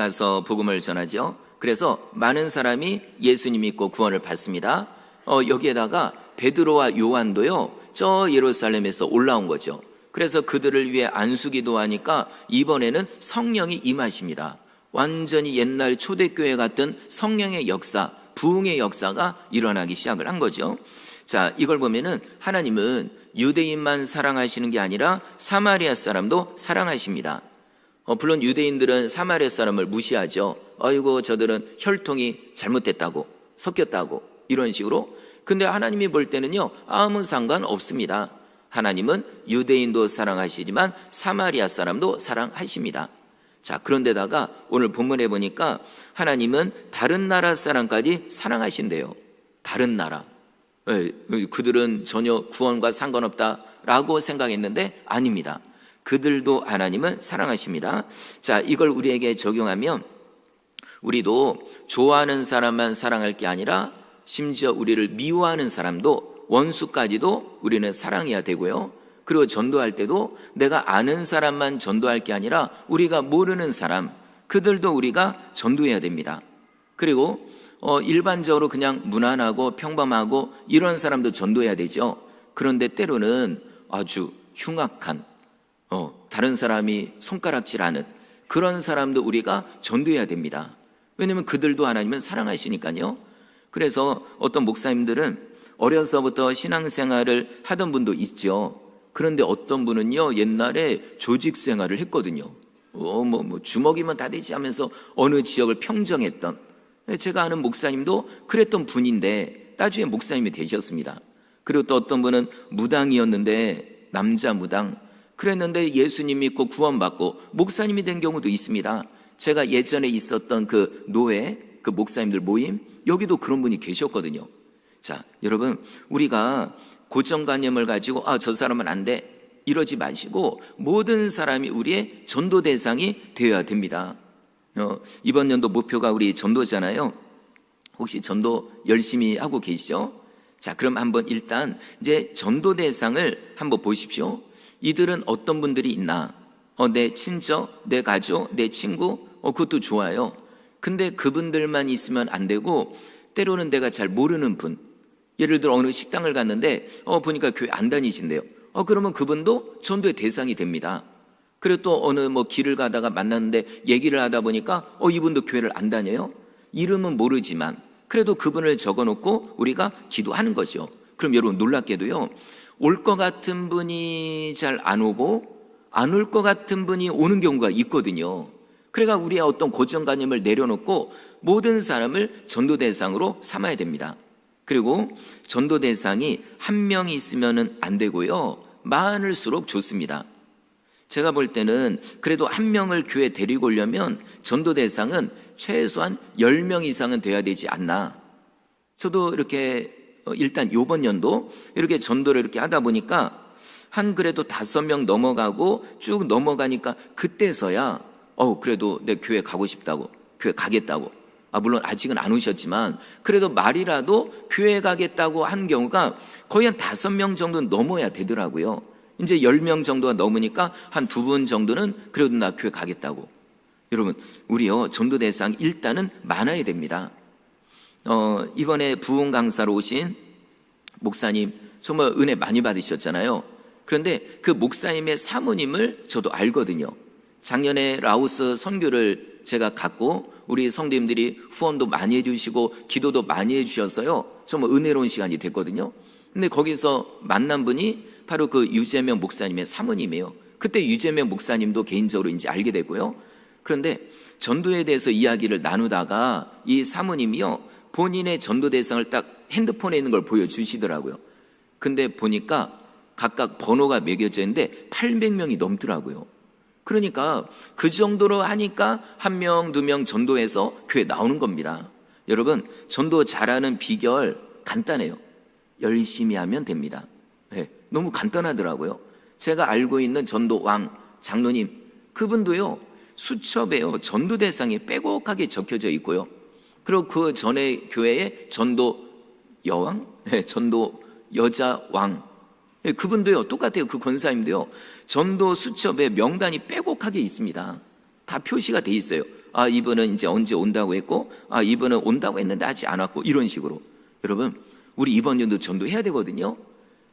가서 복음을 전하죠. 그래서 많은 사람이 예수님 믿고 구원을 받습니다. 여기에다가 베드로와 요한도요, 저 예루살렘에서 올라온 거죠. 그래서 그들을 위해 안수기도 하니까 이번에는 성령이 임하십니다. 완전히 옛날 초대교회 같은 성령의 역사, 부흥의 역사가 일어나기 시작을 한 거죠. 자, 이걸 보면은 하나님은 유대인만 사랑하시는 게 아니라 사마리아 사람도 사랑하십니다. 물론 유대인들은 사마리아 사람을 무시하죠. 아이고, 저들은 혈통이 잘못됐다고, 섞였다고, 이런 식으로. 근데 하나님이 볼 때는요, 아무 상관없습니다. 하나님은 유대인도 사랑하시지만 사마리아 사람도 사랑하십니다. 자, 그런데다가 오늘 본문에 보니까 하나님은 다른 나라 사람까지 사랑하신대요. 다른 나라. 그들은 전혀 구원과 상관없다라고 생각했는데 아닙니다. 그들도 하나님은 사랑하십니다. 자, 이걸 우리에게 적용하면 우리도 좋아하는 사람만 사랑할 게 아니라 심지어 우리를 미워하는 사람도, 원수까지도 우리는 사랑해야 되고요. 그리고 전도할 때도 내가 아는 사람만 전도할 게 아니라 우리가 모르는 사람, 그들도 우리가 전도해야 됩니다. 그리고 일반적으로 그냥 무난하고 평범하고 이런 사람도 전도해야 되죠. 그런데 때로는 아주 흉악한, 다른 사람이 손가락질하는 그런 사람도 우리가 전도해야 됩니다. 왜냐하면 그들도 하나님은 사랑하시니까요. 그래서 어떤 목사님들은 어려서부터 신앙생활을 하던 분도 있죠. 그런데 어떤 분은요, 옛날에 조직생활을 했거든요. 주먹이면 다 되지 하면서 어느 지역을 평정했던, 제가 아는 목사님도 그랬던 분인데 나중에 목사님이 되셨습니다. 그리고 또 어떤 분은 무당이었는데, 남자 무당, 그랬는데 예수님 믿고 구원받고 목사님이 된 경우도 있습니다. 제가 예전에 있었던 그 노회, 그 목사님들 모임, 여기도 그런 분이 계셨거든요. 자, 여러분, 우리가 고정관념을 가지고 저 사람은 안 돼, 이러지 마시고 모든 사람이 우리의 전도 대상이 되어야 됩니다. 이번 연도 목표가 우리 전도잖아요. 혹시 전도 열심히 하고 계시죠? 자, 그럼 한번 일단 이제 전도 대상을 한번 보십시오. 이들은 어떤 분들이 있나? 내 친척, 내 가족, 내 친구, 그것도 좋아요. 근데 그분들만 있으면 안 되고, 때로는 내가 잘 모르는 분, 예를 들어 어느 식당을 갔는데 보니까 교회 안 다니신대요. 그러면 그분도 전도의 대상이 됩니다. 그리고 또 어느 길을 가다가 만났는데 얘기를 하다 보니까 이분도 교회를 안 다녀요. 이름은 모르지만 그래도 그분을 적어놓고 우리가 기도하는 거죠. 그럼 여러분, 놀랍게도요, 올 것 같은 분이 잘 안 오고 안 올 것 같은 분이 오는 경우가 있거든요. 그러니까 우리의 어떤 고정관념을 내려놓고 모든 사람을 전도 대상으로 삼아야 됩니다. 그리고 전도 대상이 한 명이 있으면 안 되고요, 많을수록 좋습니다. 제가 볼 때는 그래도 한 명을 교회에 데리고 오려면 전도 대상은 최소한 10명 이상은 돼야 되지 않나. 저도 이렇게 일단 이번 연도 이렇게 전도를 이렇게 하다 보니까 한 그래도 5명 넘어가고 쭉 넘어가니까 그때서야 그래도 내 교회 가고 싶다고, 교회 가겠다고, 물론 아직은 안 오셨지만 그래도 말이라도 교회 가겠다고 한 경우가 거의 한 5명 정도는 넘어야 되더라고요. 이제 10명 정도가 넘으니까 한 2분 정도는 그래도 나 교회 가겠다고. 여러분, 우리요, 전도 대상 일단은 많아야 됩니다. 이번에 부흥 강사로 오신 목사님 정말 은혜 많이 받으셨잖아요. 그런데 그 목사님의 사모님을 저도 알거든요. 작년에 라오스 선교를 제가 갔고 우리 성도님들이 후원도 많이 해주시고 기도도 많이 해주셔서요, 정말 은혜로운 시간이 됐거든요. 근데 거기서 만난 분이 바로 그 유재명 목사님의 사모님이에요. 그때 유재명 목사님도 개인적으로 이제 알게 되고요. 그런데 전도에 대해서 이야기를 나누다가 이 사모님이요, 본인의 전도 대상을 딱 핸드폰에 있는 걸 보여주시더라고요. 근데 보니까 각각 번호가 매겨져 있는데 800명이 넘더라고요. 그러니까 그 정도로 하니까 1명, 2명 전도해서 교회 나오는 겁니다. 여러분, 전도 잘하는 비결 간단해요. 열심히 하면 됩니다. 너무 간단하더라고요. 제가 알고 있는 전도 왕 장로님, 그분도요, 수첩에요, 전도 대상이 빼곡하게 적혀져 있고요. 그리고 그 전에 교회에 전도 여왕, 전도 여자 왕, 그분도요, 똑같아요. 그 권사님도요, 전도 수첩에 명단이 빼곡하게 있습니다. 다 표시가 돼 있어요. 아, 이분은 이제 언제 온다고 했고, 아, 이분은 온다고 했는데 아직 안 왔고, 이런 식으로. 여러분, 우리 이번 연도 전도해야 되거든요.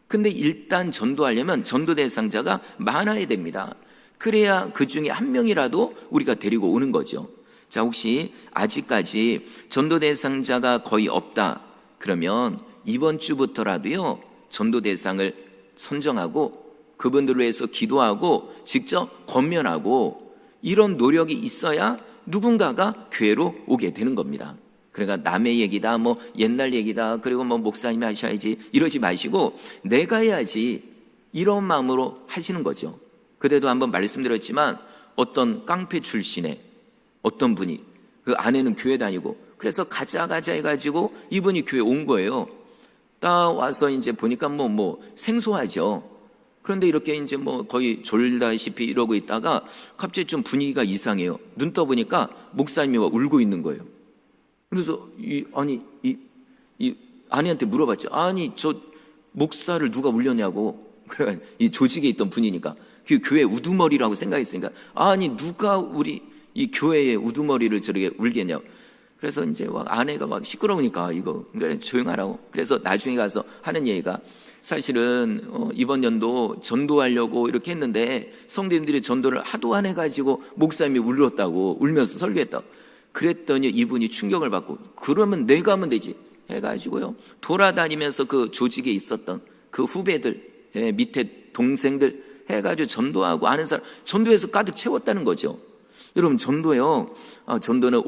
근데 일단 전도하려면 전도 대상자가 많아야 됩니다. 그래야 그 중에 한 명이라도 우리가 데리고 오는 거죠. 자, 혹시 아직까지 전도 대상자가 거의 없다 그러면 이번 주부터라도요, 전도 대상을 선정하고 그분들을 위해서 기도하고 직접 권면하고 이런 노력이 있어야 누군가가 교회로 오게 되는 겁니다. 그러니까 남의 얘기다, 뭐 옛날 얘기다, 그리고 뭐 목사님이 하셔야지 이러지 마시고 내가 해야지, 이런 마음으로 하시는 거죠. 그때도 한번 말씀드렸지만 어떤 깡패 출신의 어떤 분이 그 아내는 교회 다니고 그래서 가자 해가지고 이분이 교회 온 거예요. 딱 와서 이제 보니까 뭐 생소하죠. 그런데 이렇게 이제 뭐 거의 졸다시피 이러고 있다가 갑자기 좀 분위기가 이상해요. 눈 떠보니까 목사님이 막 울고 있는 거예요. 그래서 이 아내한테 물어봤죠. 아니, 저 목사를 누가 울렸냐고. 그래, 이 조직에 있던 분이니까 그 교회 우두머리라고 생각했으니까, 아니 누가 우리 이 교회의 우두머리를 저렇게 울겠냐. 그래서 이제 막 아내가 막 시끄러우니까 이거 그래 조용하라고. 그래서 나중에 가서 하는 얘기가, 사실은 이번 연도 전도하려고 이렇게 했는데 성도님들이 전도를 하도 안 해가지고 목사님이 울었다고, 울면서 설교했다고. 그랬더니 이분이 충격을 받고, 그러면 내가 하면 되지 해가지고요, 돌아다니면서 그 조직에 있었던 그 후배들, 밑에 동생들 해가지고 전도하고 아는 사람 전도해서 가득 채웠다는 거죠. 여러분, 전도요, 전도는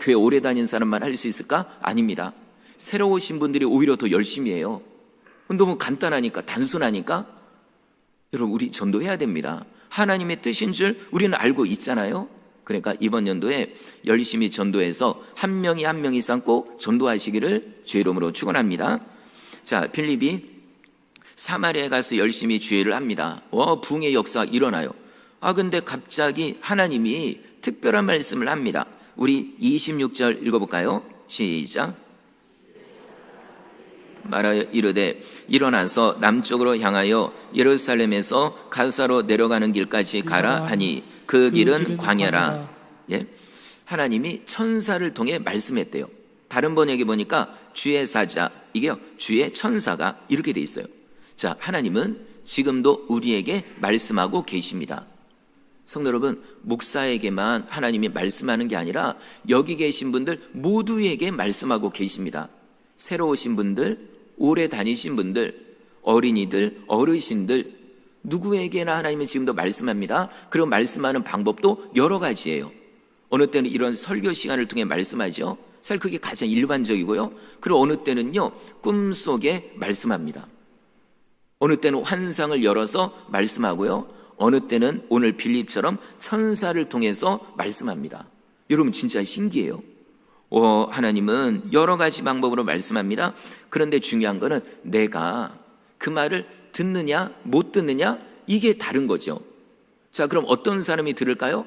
교회 오래 다닌 사람만 할 수 있을까? 아닙니다. 새로 오신 분들이 오히려 더 열심히 해요. 너무 간단하니까, 단순하니까. 여러분, 우리 전도해야 됩니다. 하나님의 뜻인 줄 우리는 알고 있잖아요. 그러니까 이번 연도에 열심히 전도해서 한 명이 한 명 이상 꼭 전도하시기를 주의 이름으로 축원합니다. 자, 빌립이 사마리아에 가서 열심히 주의를 합니다. 부흥의 역사가 일어나요. 근데 갑자기 하나님이 특별한 말씀을 합니다. 우리 26절 읽어볼까요? 시작. 말하여 이르되 일어나서 남쪽으로 향하여 예루살렘에서 가사로 내려가는 길까지 가라 하니 그 길은 광야라. 예? 하나님이 천사를 통해 말씀했대요. 다른 번역에 보니까 주의 사자, 이게요, 주의 천사가 이렇게 돼 있어요. 자, 하나님은 지금도 우리에게 말씀하고 계십니다. 성도 여러분, 목사에게만 하나님이 말씀하는 게 아니라 여기 계신 분들 모두에게 말씀하고 계십니다. 새로 오신 분들, 오래 다니신 분들, 어린이들, 어르신들, 누구에게나 하나님은 지금도 말씀합니다. 그리고 말씀하는 방법도 여러 가지예요. 어느 때는 이런 설교 시간을 통해 말씀하죠. 사실 그게 가장 일반적이고요. 그리고 어느 때는요, 꿈속에 말씀합니다. 어느 때는 환상을 열어서 말씀하고요, 어느 때는 오늘 빌립처럼 천사를 통해서 말씀합니다. 여러분, 진짜 신기해요. 하나님은 여러 가지 방법으로 말씀합니다. 그런데 중요한 거는 내가 그 말을 듣느냐 못 듣느냐, 이게 다른 거죠. 자, 그럼 어떤 사람이 들을까요?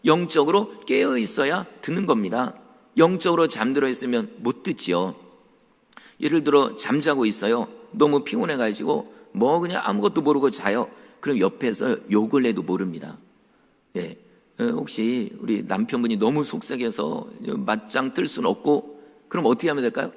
영적으로 깨어 있어야 듣는 겁니다. 영적으로 잠들어 있으면 못 듣지요. 예를 들어 잠자고 있어요. 너무 피곤해가지고 그냥 아무것도 모르고 자요. 그럼 옆에서 욕을 해도 모릅니다. 예. 혹시 우리 남편분이 너무 속삭여서 맞짱 뜰 수는 없고, 그럼 어떻게 하면 될까요?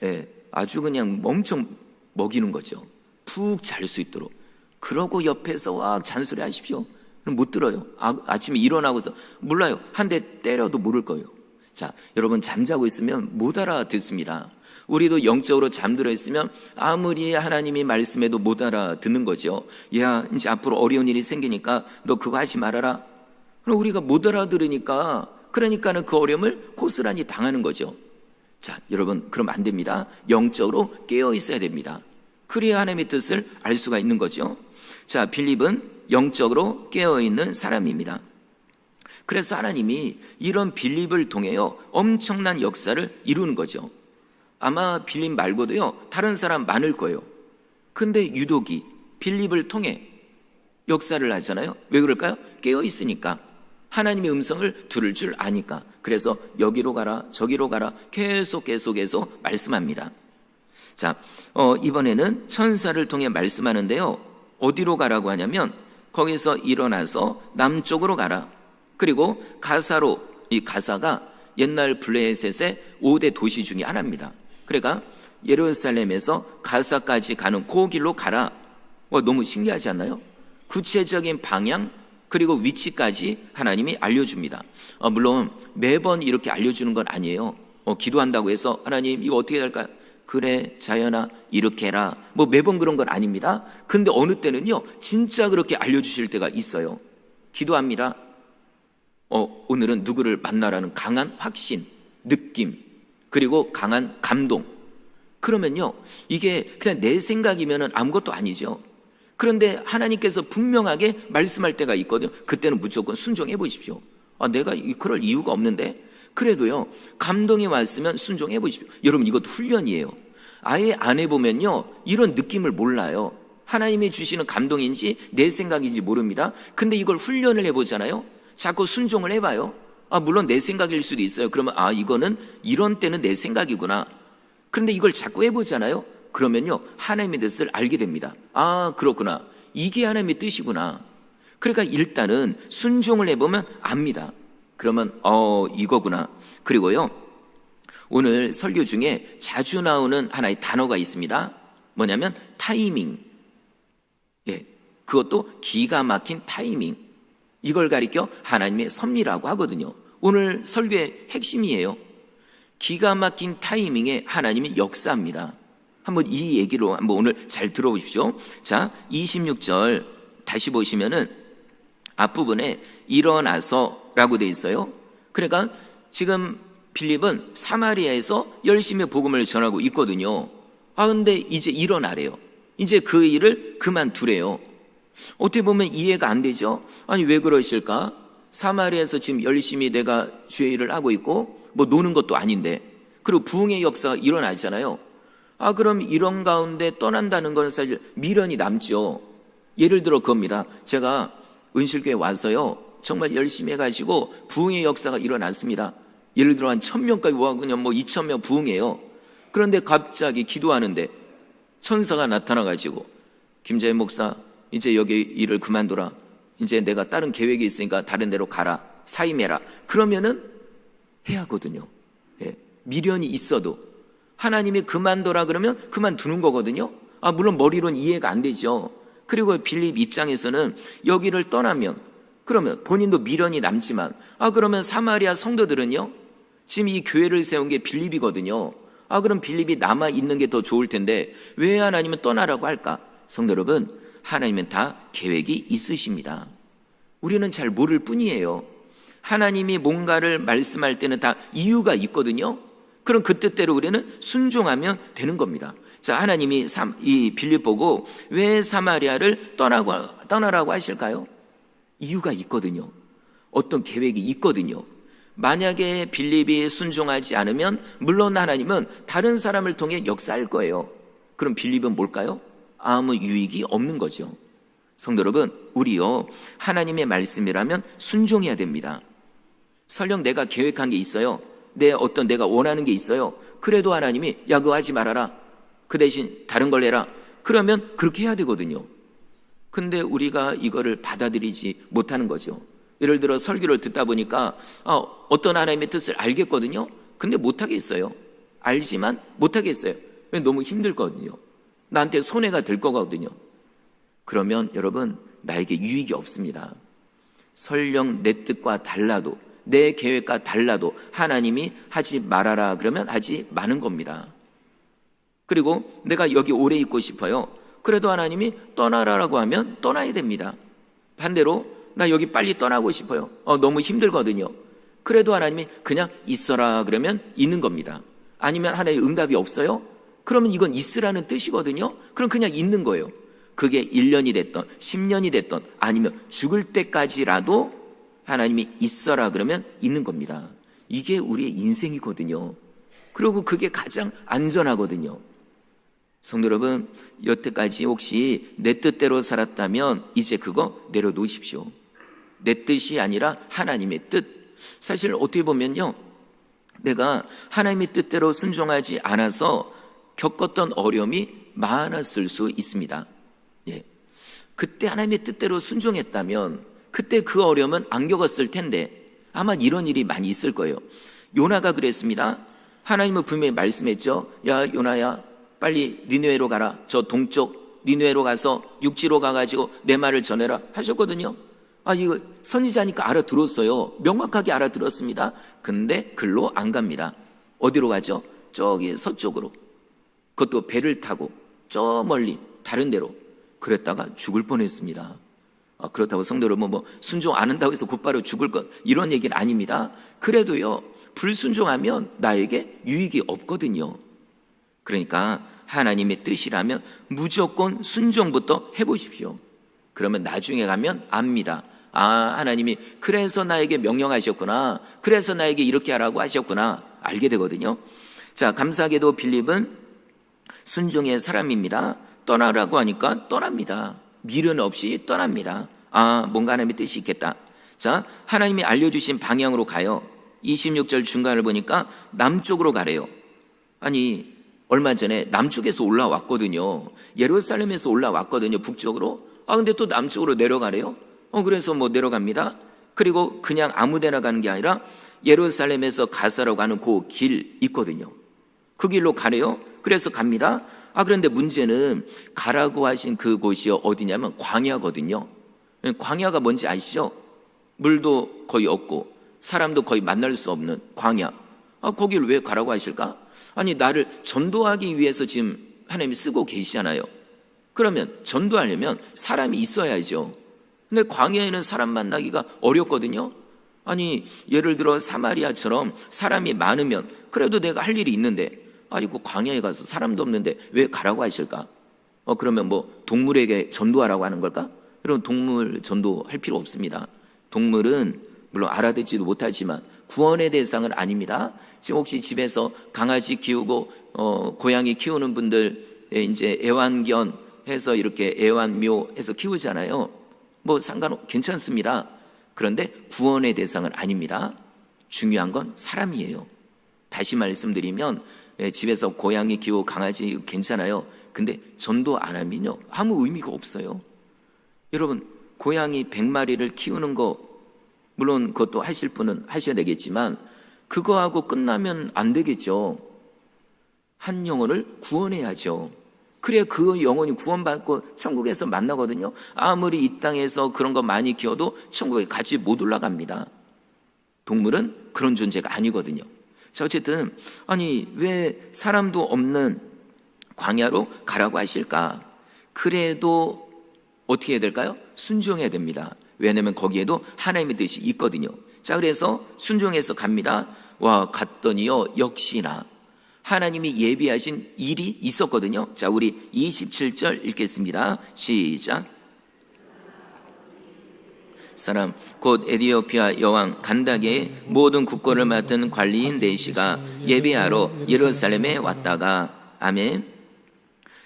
예. 아주 그냥 엄청 먹이는 거죠. 푹 잘 수 있도록. 그러고 옆에서 와 잔소리 하십시오. 그럼 못 들어요. 아침에 일어나고서 몰라요. 한 대 때려도 모를 거예요. 자, 여러분, 잠자고 있으면 못 알아듣습니다. 우리도 영적으로 잠들어 있으면 아무리 하나님이 말씀해도 못 알아듣는 거죠. 야, 이제 앞으로 어려운 일이 생기니까 너 그거 하지 말아라. 그럼 우리가 못 알아들으니까, 그러니까는 그 어려움을 고스란히 당하는 거죠. 자, 여러분, 그러면 안 됩니다. 영적으로 깨어 있어야 됩니다. 그래야 하나님의 뜻을 알 수가 있는 거죠. 자, 빌립은 영적으로 깨어 있는 사람입니다. 그래서 하나님이 이런 빌립을 통해요, 엄청난 역사를 이루는 거죠. 아마 빌립 말고도요, 다른 사람 많을 거예요. 근데 유독이 빌립을 통해 역사를 하잖아요. 왜 그럴까요? 깨어 있으니까. 하나님의 음성을 들을 줄 아니까. 그래서 여기로 가라 저기로 가라 계속해서 말씀합니다. 자, 이번에는 천사를 통해 말씀하는데요, 어디로 가라고 하냐면 거기서 일어나서 남쪽으로 가라. 그리고 가사로 이 가사가 옛날 블레셋의 5대 도시 중에 하나입니다. 그러니까 예루살렘에서 가사까지 가는 그 길로 가라. 너무 신기하지 않나요? 구체적인 방향 그리고 위치까지 하나님이 알려줍니다. 물론 매번 이렇게 알려주는 건 아니에요. 기도한다고 해서 하나님 이거 어떻게 될까요? 그래 자연아 이렇게 해라. 매번 그런 건 아닙니다. 근데 어느 때는요 진짜 그렇게 알려주실 때가 있어요. 기도합니다. 오늘은 누구를 만나라는 강한 확신, 느낌, 그리고 강한 감동. 그러면요 이게 그냥 내 생각이면 아무것도 아니죠. 그런데 하나님께서 분명하게 말씀할 때가 있거든요. 그때는 무조건 순종해 보십시오. 내가 그럴 이유가 없는데 그래도요 감동이 왔으면 순종해 보십시오. 여러분 이것도 훈련이에요. 아예 안 해보면요 이런 느낌을 몰라요. 하나님이 주시는 감동인지 내 생각인지 모릅니다. 근데 이걸 훈련을 해보잖아요. 자꾸 순종을 해봐요. 물론 내 생각일 수도 있어요. 그러면 이거는 이런 때는 내 생각이구나. 그런데 이걸 자꾸 해보잖아요. 그러면요 하나님의 뜻을 알게 됩니다. 그렇구나. 이게 하나님의 뜻이구나. 그러니까 일단은 순종을 해보면 압니다. 그러면 이거구나. 그리고요 오늘 설교 중에 자주 나오는 하나의 단어가 있습니다. 뭐냐면 타이밍. 그것도 기가 막힌 타이밍. 이걸 가리켜 하나님의 섭리라고 하거든요. 오늘 설교의 핵심이에요. 기가 막힌 타이밍에 하나님이 역사합니다. 한번 이 얘기로 한번 오늘 잘 들어보십시오. 자, 26절 다시 보시면은 앞부분에 일어나서라고 돼 있어요. 그러니까 지금 빌립은 사마리아에서 열심히 복음을 전하고 있거든요. 근데 이제 일어나래요. 이제 그 일을 그만두래요. 어떻게 보면 이해가 안 되죠? 아니 왜 그러실까? 사마리아에서 지금 열심히 내가 주의 일을 하고 있고 노는 것도 아닌데, 그리고 부흥의 역사가 일어나잖아요. 그럼 이런 가운데 떠난다는 건 사실 미련이 남죠. 예를 들어 그겁니다. 제가 은실교에 와서요 정말 열심히 해가지고 부흥의 역사가 일어났습니다. 예를 들어 한 1000명까지 와 그냥 2000명 부흥해요. 그런데 갑자기 기도하는데 천사가 나타나가지고 김재현 목사 이제 여기 일을 그만둬라. 이제 내가 다른 계획이 있으니까 다른 데로 가라. 사임해라. 그러면은 해야 하거든요. 미련이 있어도 하나님이 그만둬라 그러면 그만두는 거거든요. 물론 머리로는 이해가 안 되죠. 그리고 빌립 입장에서는 여기를 떠나면 그러면 본인도 미련이 남지만 그러면 사마리아 성도들은요 지금 이 교회를 세운 게 빌립이거든요. 그럼 빌립이 남아 있는 게 더 좋을 텐데 왜 하나님은 떠나라고 할까? 성도 여러분, 하나님은 다 계획이 있으십니다. 우리는 잘 모를 뿐이에요. 하나님이 뭔가를 말씀할 때는 다 이유가 있거든요. 그럼 그 뜻대로 우리는 순종하면 되는 겁니다. 자, 하나님이 이 빌립 보고 왜 사마리아를 떠나라고 하실까요? 이유가 있거든요. 어떤 계획이 있거든요. 만약에 빌립이 순종하지 않으면 물론 하나님은 다른 사람을 통해 역사할 거예요. 그럼 빌립은 뭘까요? 아무 유익이 없는 거죠. 성도 여러분, 우리요 하나님의 말씀이라면 순종해야 됩니다. 설령 내가 계획한 게 있어요. 내가 원하는 게 있어요. 그래도 하나님이 그거 하지 말아라. 그 대신 다른 걸 해라. 그러면 그렇게 해야 되거든요. 근데 우리가 이거를 받아들이지 못하는 거죠. 예를 들어 설교를 듣다 보니까 어떤 하나님의 뜻을 알겠거든요. 근데 못하겠어요. 알지만 못하겠어요. 왜? 너무 힘들거든요. 나한테 손해가 될 거거든요. 그러면 여러분 나에게 유익이 없습니다. 설령 내 뜻과 달라도 내 계획과 달라도 하나님이 하지 말아라 그러면 하지 마는 겁니다. 그리고 내가 여기 오래 있고 싶어요. 그래도 하나님이 떠나라라고 하면 떠나야 됩니다. 반대로 나 여기 빨리 떠나고 싶어요. 너무 힘들거든요. 그래도 하나님이 그냥 있어라 그러면 있는 겁니다. 아니면 하나님의 응답이 없어요? 그러면 이건 있으라는 뜻이거든요. 그럼 그냥 있는 거예요. 그게 1년이 됐던 10년이 됐던 아니면 죽을 때까지라도 하나님이 있어라 그러면 있는 겁니다. 이게 우리의 인생이거든요. 그리고 그게 가장 안전하거든요. 성도 여러분, 여태까지 혹시 내 뜻대로 살았다면 이제 그거 내려놓으십시오. 내 뜻이 아니라 하나님의 뜻. 사실 어떻게 보면요, 내가 하나님의 뜻대로 순종하지 않아서 겪었던 어려움이 많았을 수 있습니다. 그때 하나님의 뜻대로 순종했다면 그때 그 어려움은 안 겪었을 텐데 아마 이런 일이 많이 있을 거예요. 요나가 그랬습니다. 하나님은 분명히 말씀했죠. 야 요나야, 빨리 니느웨로 가라. 저 동쪽 니느웨로 가서 육지로 가가지고 내 말을 전해라 하셨거든요. 이거 선지자니까 알아들었어요. 명확하게 알아들었습니다. 근데 글로 안 갑니다. 어디로 가죠? 저기 서쪽으로. 그것도 배를 타고 저 멀리 다른 데로. 그랬다가 죽을 뻔했습니다. 그렇다고 성도 여러분 뭐 순종 안 한다고 해서 곧바로 죽을 것, 이런 얘기는 아닙니다. 그래도요, 불순종하면 나에게 유익이 없거든요. 그러니까 하나님의 뜻이라면 무조건 순종부터 해보십시오. 그러면 나중에 가면 압니다. 하나님이 그래서 나에게 명령하셨구나, 그래서 나에게 이렇게 하라고 하셨구나, 알게 되거든요. 자, 감사하게도 빌립은 순종의 사람입니다. 떠나라고 하니까 떠납니다. 미련 없이 떠납니다. 뭔가 하나님의 뜻이 있겠다. 자, 하나님이 알려주신 방향으로 가요. 26절 중간을 보니까 남쪽으로 가래요. 아니, 얼마 전에 남쪽에서 올라왔거든요. 예루살렘에서 올라왔거든요, 북쪽으로. 근데 또 남쪽으로 내려가래요. 그래서 뭐 내려갑니다. 그리고 그냥 아무 데나 가는 게 아니라 예루살렘에서 가사로 가는 그 길 있거든요. 그 길로 가래요. 그래서 갑니다. 그런데 문제는 가라고 하신 그곳이 어디냐면 광야거든요. 광야가 뭔지 아시죠? 물도 거의 없고 사람도 거의 만날 수 없는 광야. 거기를 왜 가라고 하실까? 아니, 나를 전도하기 위해서 지금 하나님이 쓰고 계시잖아요. 그러면 전도하려면 사람이 있어야죠. 근데 광야에는 사람 만나기가 어렵거든요. 아니, 예를 들어 사마리아처럼 사람이 많으면 그래도 내가 할 일이 있는데, 아이고 광야에 가서 사람도 없는데 왜 가라고 하실까? 그러면 뭐 동물에게 전도하라고 하는 걸까? 여러분, 동물 전도할 필요 없습니다. 동물은 물론 알아듣지도 못하지만 구원의 대상은 아닙니다. 지금 혹시 집에서 강아지 키우고 고양이 키우는 분들 이제 애완견 해서 이렇게 애완묘 해서 키우잖아요. 뭐 괜찮습니다. 그런데 구원의 대상은 아닙니다. 중요한 건 사람이에요. 다시 말씀드리면 집에서 고양이 키우고 강아지 괜찮아요. 근데 전도 안 하면요, 아무 의미가 없어요. 여러분, 고양이 100마리를 키우는 거 물론 그것도 하실 분은 하셔야 되겠지만 그거하고 끝나면 안 되겠죠. 한 영혼을 구원해야죠. 그래야 그 영혼이 구원받고 천국에서 만나거든요. 아무리 이 땅에서 그런 거 많이 키워도 천국에 같이 못 올라갑니다. 동물은 그런 존재가 아니거든요. 자, 어쨌든 아니, 왜 사람도 없는 광야로 가라고 하실까? 그래도 어떻게 해야 될까요? 순종해야 됩니다. 왜냐하면 거기에도 하나님의 뜻이 있거든요. 자, 그래서 순종해서 갑니다. 갔더니요, 역시나 하나님이 예비하신 일이 있었거든요. 자, 우리 27절 읽겠습니다. 시작. 사람 곧 에디오피아 여왕 간다게의 모든 국고를 맡은 관리인 네시가 예배하러 예루살렘에 왔다가. 아멘.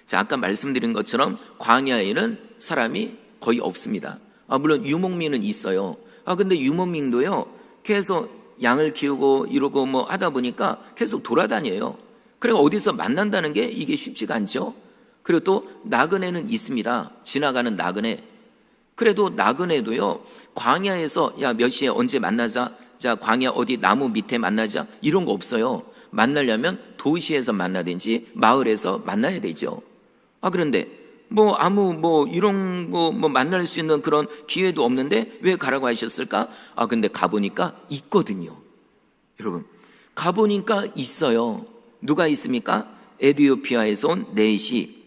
자, 아까 말씀드린 것처럼 광야에는 사람이 거의 없습니다. 물론 유목민은 있어요. 근데 유목민도요, 계속 양을 키우고 이러고 뭐 하다 보니까 계속 돌아다녀요. 그래서 어디서 만난다는 게 이게 쉽지가 않죠. 그리고 또 나그네는 있습니다. 지나가는 나그네. 그래도 나그네도요, 광야에서 몇 시에 언제 만나자, 자 광야 어디 나무 밑에 만나자, 이런 거 없어요. 만나려면 도시에서 만나든지 마을에서 만나야 되죠. 그런데 이런 거 만날 수 있는 그런 기회도 없는데 왜 가라고 하셨을까? 근데 가보니까 있거든요. 여러분, 가보니까 있어요. 누가 있습니까? 에티오피아에서 온 네시.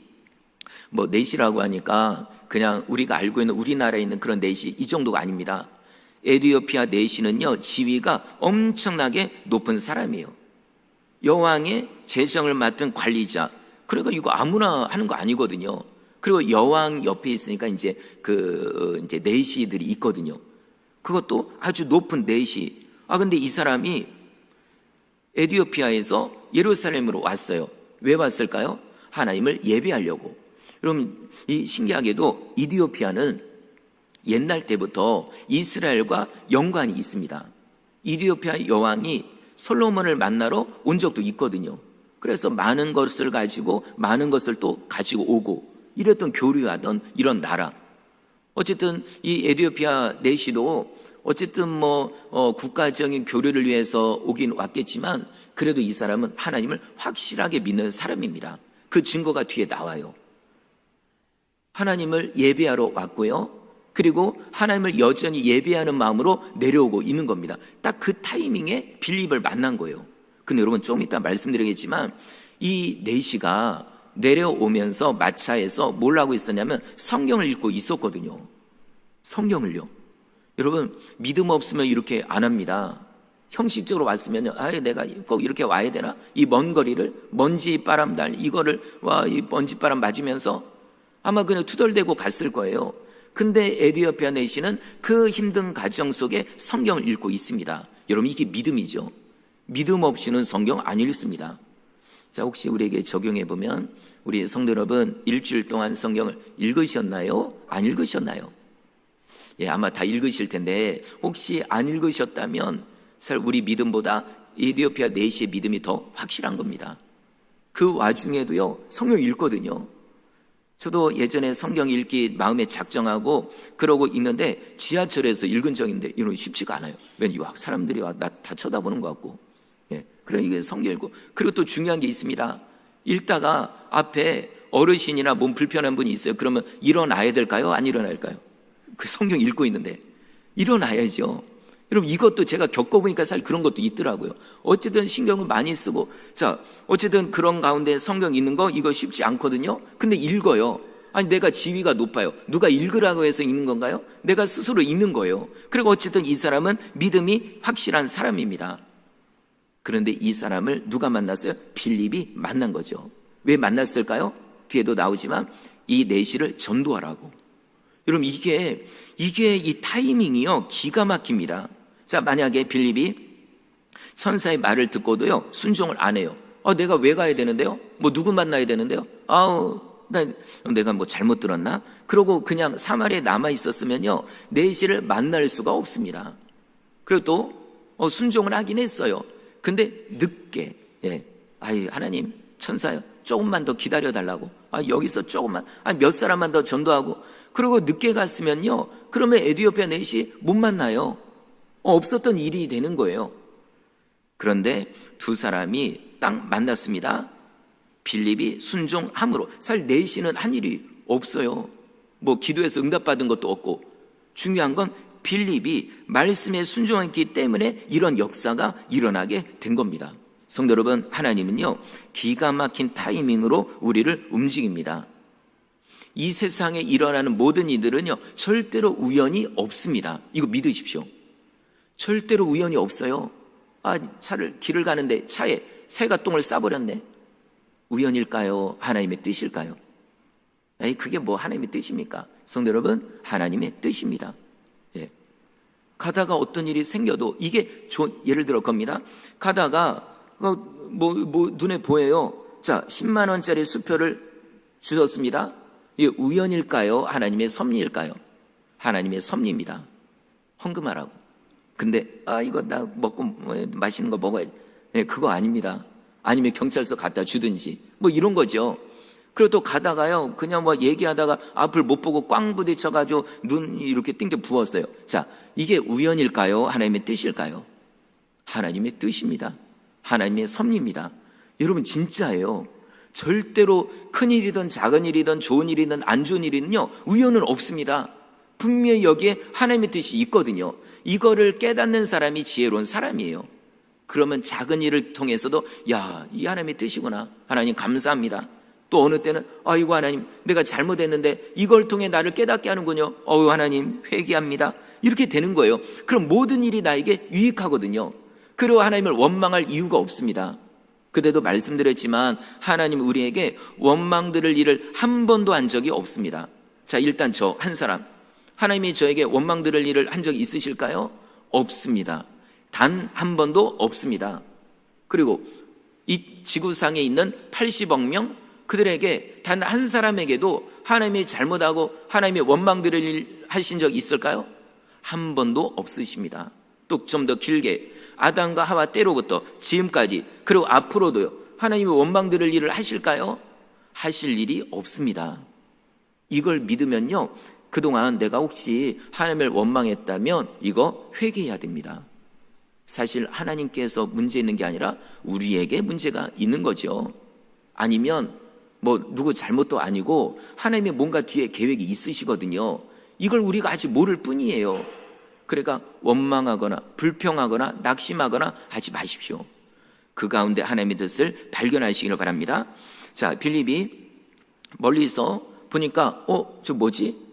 네시라고 하니까 그냥 우리가 알고 있는 우리나라에 있는 그런 네시, 이 정도가 아닙니다. 에티오피아 네시는요, 지위가 엄청나게 높은 사람이에요. 여왕의 재정을 맡은 관리자. 그러니까 이거 아무나 하는 거 아니거든요. 그리고 여왕 옆에 있으니까 이제 이제 내시들이 있거든요. 그것도 아주 높은 내시. 근데 이 사람이 에티오피아에서 예루살렘으로 왔어요. 왜 왔을까요? 하나님을 예배하려고. 여러분, 이 신기하게도 이디오피아는 옛날 때부터 이스라엘과 연관이 있습니다. 이디오피아 여왕이 솔로몬을 만나러 온 적도 있거든요. 그래서 많은 것을 가지고 많은 것을 또 가지고 오고 이랬던, 교류하던 이런 나라. 어쨌든 이 에티오피아 내시도 어쨌든 국가적인 교류를 위해서 오긴 왔겠지만 그래도 이 사람은 하나님을 확실하게 믿는 사람입니다. 그 증거가 뒤에 나와요. 하나님을 예배하러 왔고요. 그리고 하나님을 여전히 예배하는 마음으로 내려오고 있는 겁니다. 딱 그 타이밍에 빌립을 만난 거예요. 근데 여러분 좀 이따 말씀드리겠지만 이 내시가 내려오면서 마차에서 뭘 하고 있었냐면 성경을 읽고 있었거든요. 성경을요. 여러분 믿음 없으면 이렇게 안 합니다. 형식적으로 왔으면 내가 꼭 이렇게 와야 되나? 이 먼 거리를 먼지바람 이거를 이 먼지바람 맞으면서 아마 그냥 투덜대고 갔을 거예요. 근데 에디오피아 내시는 그 힘든 가정 속에 성경을 읽고 있습니다. 여러분 이게 믿음이죠. 믿음 없이는 성경 안 읽습니다. 자, 혹시 우리에게 적용해 보면 우리 성도 여러분 일주일 동안 성경을 읽으셨나요? 안 읽으셨나요? 예, 아마 다 읽으실 텐데 혹시 안 읽으셨다면 사실 우리 믿음보다 에디오피아 내시의 믿음이 더 확실한 겁니다. 그 와중에도요 성경 읽거든요. 저도 예전에 성경 읽기 마음에 작정하고 그러고 있는데 지하철에서 읽은 적인데 이런 쉽지가 않아요. 왜냐면 사람들이 나 다 쳐다보는 것 같고. 예, 그래 이게 성경 읽고 그리고 또 중요한 게 있습니다. 읽다가 앞에 어르신이나 몸 불편한 분이 있어요. 그러면 일어나야 될까요? 안 일어나야 될까요? 그 성경 읽고 있는데 일어나야죠. 여러분 이것도 제가 겪어보니까 사실 그런 것도 있더라고요. 어쨌든 신경을 많이 쓰고 자 어쨌든 그런 가운데 성경 읽는 거 이거 쉽지 않거든요. 근데 읽어요. 아니 내가 지위가 높아요. 누가 읽으라고 해서 읽는 건가요? 내가 스스로 읽는 거예요. 그리고 어쨌든 이 사람은 믿음이 확실한 사람입니다. 그런데 이 사람을 누가 만났어요? 빌립이 만난 거죠. 왜 만났을까요? 뒤에도 나오지만 이 내시를 전도하라고. 여러분 이게 이 타이밍이요 기가 막힙니다. 자 만약에 빌립이 천사의 말을 듣고도요 순종을 안 해요. 내가 왜 가야 되는데요? 누구 만나야 되는데요? 내가 잘못 들었나? 그러고 그냥 사마리아에 남아 있었으면요 내시를 만날 수가 없습니다. 그리고 또 순종을 하긴 했어요. 근데 늦게 하나님 천사요 조금만 더 기다려 달라고. 여기서 조금만 몇 사람만 더 전도하고. 그리고 늦게 갔으면요 그러면 에디오피아 내시 못 만나요. 없었던 일이 되는 거예요. 그런데 두 사람이 딱 만났습니다. 빌립이 순종함으로 사실 내시는 한 일이 없어요. 기도해서 응답받은 것도 없고 중요한 건 빌립이 말씀에 순종했기 때문에 이런 역사가 일어나게 된 겁니다. 성도 여러분 하나님은요 기가 막힌 타이밍으로 우리를 움직입니다. 이 세상에 일어나는 모든 일들은요 절대로 우연이 없습니다. 이거 믿으십시오. 절대로 우연이 없어요. 길을 가는데 차에 새가 똥을 싸버렸네. 우연일까요? 하나님의 뜻일까요? 그게 하나님의 뜻입니까? 성도 여러분 하나님의 뜻입니다. 예. 가다가 어떤 일이 생겨도 이게 예를 들어 겁니다. 가다가 눈에 보여요. 자 10만 원짜리 수표를 주셨습니다. 이게 우연일까요? 하나님의 섭리일까요? 하나님의 섭리입니다. 헌금하라고. 근데 이거 나 먹고 맛있는 거 먹어야지. 그거 아닙니다. 아니면 경찰서 갖다 주든지 이런 거죠. 그리고 또 가다가요 그냥 얘기하다가 앞을 못 보고 꽝 부딪혀가지고 눈 이렇게 띵겨 부었어요. 자 이게 우연일까요? 하나님의 뜻일까요? 하나님의 뜻입니다. 하나님의 섭리입니다. 여러분 진짜예요. 절대로 큰 일이든 작은 일이든 좋은 일이든 안 좋은 일이든요 우연은 없습니다. 분명히 여기에 하나님의 뜻이 있거든요. 이거를 깨닫는 사람이 지혜로운 사람이에요. 그러면 작은 일을 통해서도 이 하나님의 뜻이구나. 하나님 감사합니다. 또 어느 때는 아이고 하나님 내가 잘못했는데 이걸 통해 나를 깨닫게 하는군요. 하나님 회개합니다. 이렇게 되는 거예요. 그럼 모든 일이 나에게 유익하거든요. 그리고 하나님을 원망할 이유가 없습니다. 그때도 말씀드렸지만 하나님 우리에게 원망 들을 일을 한 번도 한 적이 없습니다. 자 일단 저 한 사람 하나님이 저에게 원망 들을 일을 한 적이 있으실까요? 없습니다. 단 한 번도 없습니다. 그리고 이 지구상에 있는 80억 명 그들에게 단 한 사람에게도 하나님이 잘못하고 하나님이 원망 들을 일 하신 적 있을까요? 한 번도 없으십니다. 또 좀 더 길게 아담과 하와 때로부터 지금까지 그리고 앞으로도요 하나님이 원망 들을 일을 하실까요? 하실 일이 없습니다. 이걸 믿으면요 그동안 내가 혹시 하나님을 원망했다면 이거 회개해야 됩니다. 사실 하나님께서 문제 있는 게 아니라 우리에게 문제가 있는 거죠. 아니면 뭐 누구 잘못도 아니고 하나님이 뭔가 뒤에 계획이 있으시거든요. 이걸 우리가 아직 모를 뿐이에요. 그러니까 원망하거나 불평하거나 낙심하거나 하지 마십시오. 그 가운데 하나님의 뜻을 발견하시기를 바랍니다. 자, 빌립이 멀리서 보니까 저 뭐지?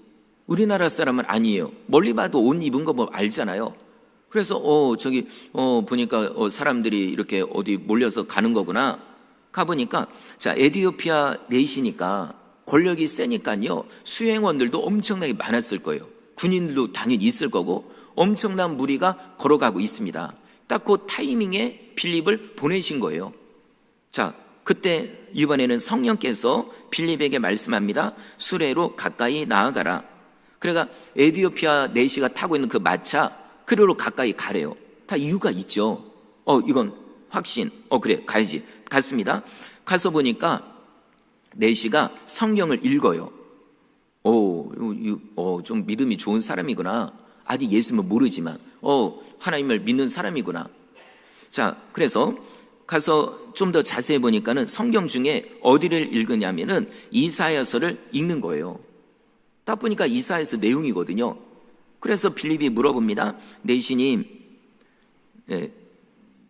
우리나라 사람은 아니에요. 멀리 봐도 옷 입은 거 뭐 알잖아요. 그래서 보니까 사람들이 이렇게 어디 몰려서 가는 거구나. 가보니까 자, 에티오피아 내시니까 권력이 세니까요, 수행원들도 엄청나게 많았을 거예요. 군인들도 당연히 있을 거고 엄청난 무리가 걸어가고 있습니다. 딱 그 타이밍에 빌립을 보내신 거예요. 자, 그때 이번에는 성령께서 빌립에게 말씀합니다. 수레로 가까이 나아가라. 그러니까 에티오피아 내시가 타고 있는 그 마차, 그리로 가까이 가래요. 다 이유가 있죠. 이건 확신. 그래, 가야지. 갔습니다. 가서 보니까 내시가 성경을 읽어요. 좀 믿음이 좋은 사람이구나. 아직 예수는 모르지만 하나님을 믿는 사람이구나. 자, 그래서 가서 좀 더 자세히 보니까는 성경 중에 어디를 읽으냐면은 이사야서를 읽는 거예요. 딱 보니까 이사야서 내용이거든요. 그래서 빌립이 물어봅니다. 내시님,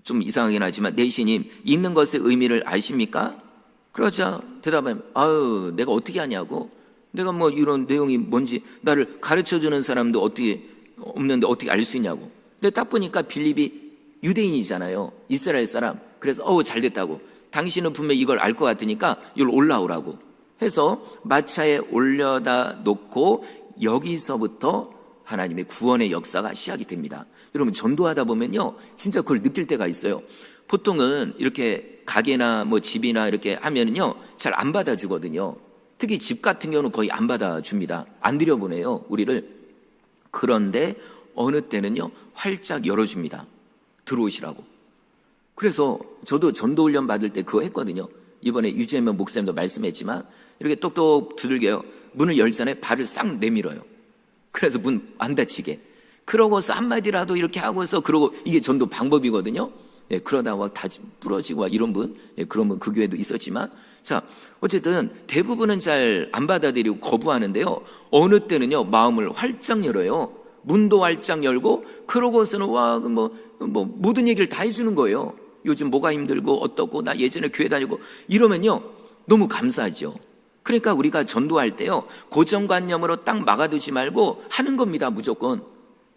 좀 이상하긴 하지만 내시님, 읽는 것의 의미를 아십니까? 그러자 대답하면 내가 어떻게 아냐고. 내가 뭐 이런 내용이 뭔지 나를 가르쳐주는 사람도 없는데 어떻게 알 수 있냐고. 근데 딱 보니까 빌립이 유대인이잖아요. 이스라엘 사람. 그래서 잘 됐다고. 당신은 분명히 이걸 알 것 같으니까 이걸 올라오라고 해서 마차에 올려다 놓고 여기서부터 하나님의 구원의 역사가 시작이 됩니다. 여러분, 전도하다 보면요, 진짜 그걸 느낄 때가 있어요. 보통은 이렇게 가게나 뭐 집이나 이렇게 하면은요, 잘 안 받아주거든요. 특히 집 같은 경우는 거의 안 받아줍니다. 안 들여보내요, 우리를. 그런데 어느 때는요, 활짝 열어줍니다. 들어오시라고. 그래서 저도 전도훈련 받을 때 그거 했거든요. 이번에 유재명 목사님도 말씀했지만 이렇게 똑똑 두들겨요. 문을 열잖아요. 발을 싹 내밀어요. 그래서 문 안 닫히게. 그러고서 한마디라도 이렇게 하고서, 그러고 이게 전도 방법이거든요. 그러다 막 다 부러지고 이런 분, 그런 분 그 교회도 있었지만, 자, 어쨌든 대부분은 잘 안 받아들이고 거부하는데요. 어느 때는요, 마음을 활짝 열어요. 문도 활짝 열고, 그러고서는 모든 얘기를 다 해주는 거예요. 요즘 뭐가 힘들고 어떻고 나 예전에 교회 다니고 이러면요, 너무 감사하죠. 그러니까 우리가 전도할 때요, 고정관념으로 딱 막아두지 말고 하는 겁니다. 무조건.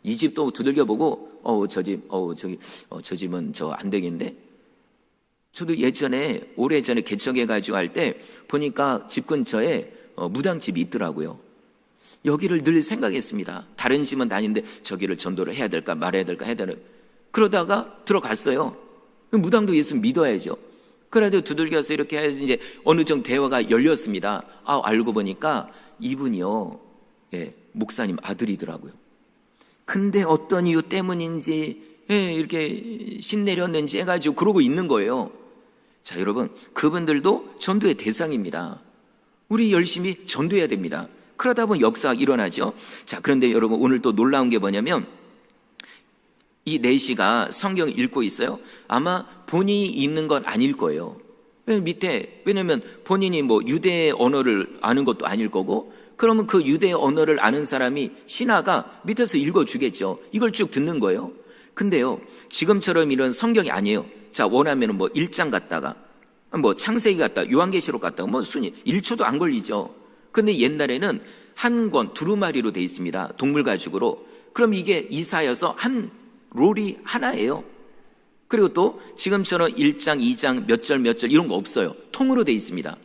이 집도 두들겨보고 저 집은 안 되겠는데. 저도 오래전에 개척해가지고 할 때 보니까 집 근처에 무당집이 있더라고요. 여기를 늘 생각했습니다. 다른 집은 다니는데 저기를 전도를 해야 될까 말아야 될까 해야 되나. 그러다가 들어갔어요. 무당도 예수 믿어야죠. 그래도 두들겨서 이렇게 해야지 이제 어느 정도 대화가 열렸습니다. 알고 보니까 이분이요, 목사님 아들이더라고요. 근데 어떤 이유 때문인지 이렇게 신내렸는지 해가지고 그러고 있는 거예요. 자, 여러분, 그분들도 전도의 대상입니다. 우리 열심히 전도해야 됩니다. 그러다 보면 역사가 일어나죠. 자, 그런데 여러분, 오늘 또 놀라운 게 뭐냐면 이 내시가 성경을 읽고 있어요. 아마 본인이 읽는 건 아닐 거예요. 왜냐면 본인이 뭐 유대 언어를 아는 것도 아닐 거고, 그러면 그 유대 언어를 아는 사람이 신하가 밑에서 읽어주겠죠. 이걸 쭉 듣는 거예요. 근데요, 지금처럼 이런 성경이 아니에요. 자, 원하면 뭐 1장 갔다가 뭐 창세기 갔다가 요한계시록 갔다가 뭐 순위 1초도 안 걸리죠. 근데 옛날에는 한 권 두루마리로 돼 있습니다. 동물 가죽으로. 그럼 이게 이사여서 한 롤이 하나예요. 그리고 또 지금처럼 1장, 2장, 몇 절 이런 거 없어요. 통으로 돼 있습니다.